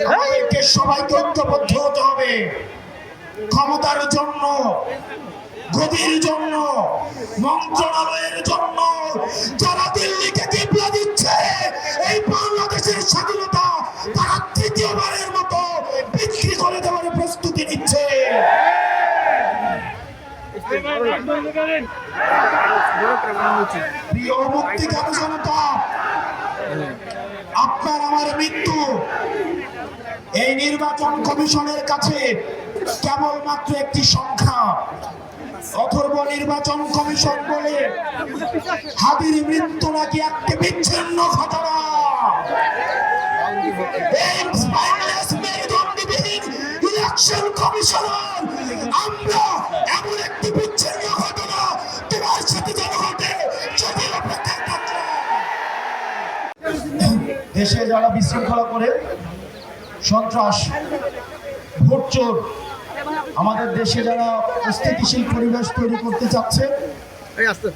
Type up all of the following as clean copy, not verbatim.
আমাদেরকে সবাইকে ঐক্যবদ্ধ হতে হবে। ক্ষমতার জন্য, গদির জন্য, মন্ত্রণালয়ের জন্য যারা দিল্লিকে কিবলা দিচ্ছে, এই বাংলাদেশের স্বাধীনতা তারা তৃতীয়বারের মতো বিক্রি করে দেওয়ার প্রস্তুতি নিচ্ছে। প্রিয় মুক্তিকামী জনতা, আপনার আমার মৃত্যু এই নির্বাচন কমিশনের কাছে কেবলমাত্র একটি সংখ্যা। অথর্ব নির্বাচন কমিশন বলে হাদির মৃত্যু নাকি একটি বিচ্ছিন্ন ঘটনা। ইলেকশন কমিশনার, আমরা এমন একটি বিচ্ছিন্ন ঘটনা তোমার সাথে যেন ঘটে যদি অপেক্ষায় থাকো। দেশে যারা বিশৃঙ্খলা করে, সন্ত্রাস, ভোট চোর, আমাদের দেশে যারা স্থিতিশীল পরিবেশ তৈরি করতে চাচ্ছে,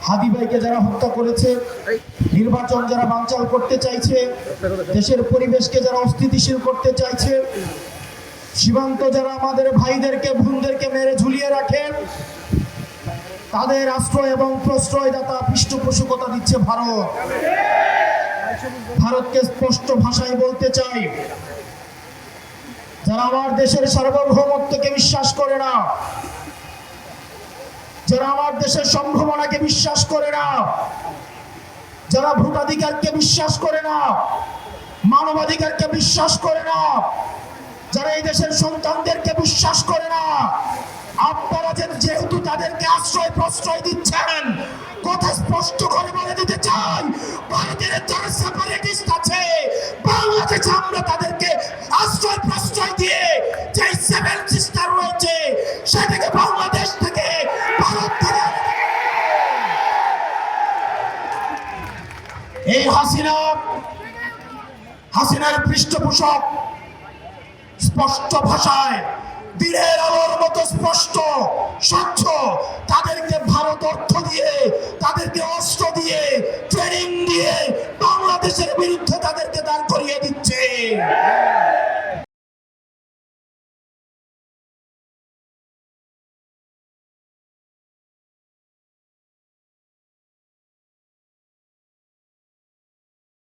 হাদি ভাইকে যারা হত্যা করেছে, নির্বাচন যারা বানচাল করতে চাইছে, দেশের পরিবেশকে যারা অস্থিতিশীল করতে চাইছে, সীমান্ত যারা আমাদের ভাইদেরকে বোনদেরকে মেরে ঝুলিয়ে রাখে, তাদের আশ্রয় এবং প্রশ্রয়দাতা পৃষ্ঠপোষকতা দিচ্ছে ভারত। ভারতকে স্পষ্ট ভাষায় বলতে চাই, যারা আমার দেশের সার্বভৌমত্বকে বিশ্বাস করে না, যারা আমার দেশের সম্ভাবনাকে বিশ্বাস করে না, যারা ভোটাধিকারকে বিশ্বাস করে না, মানবাধিকারকে বিশ্বাস করে না, যারা এই দেশের সন্তানদেরকে বিশ্বাস করে না, আপনারা যেহেতু তাদেরকে আশ্রয় প্রশ্রয় দিচ্ছেন, কথা স্পষ্ট করে বলে দিতে চাই, ভারতের যারা সেপারেটিস্ট আছে বাংলাদেশে আমরা তাদেরকে আশ্রয় প্রশ্রয় দিয়ে যে সেভেন সিস্টার রয়েছে সেটাকে বাংলাদেশ থেকে ভারত থেকে এই হাসিনার পৃষ্ঠপোষক স্পষ্ট ভাষায় দিনের আলোর মতো স্পষ্ট স্বচ্ছ, তাদেরকে ভারত অর্থ দিয়ে, তাদেরকে অস্ত্র দিয়ে, ট্রেনিং দিয়ে বাংলাদেশের বিরুদ্ধে তাদেরকে দাঁড় করিয়ে দিচ্ছে।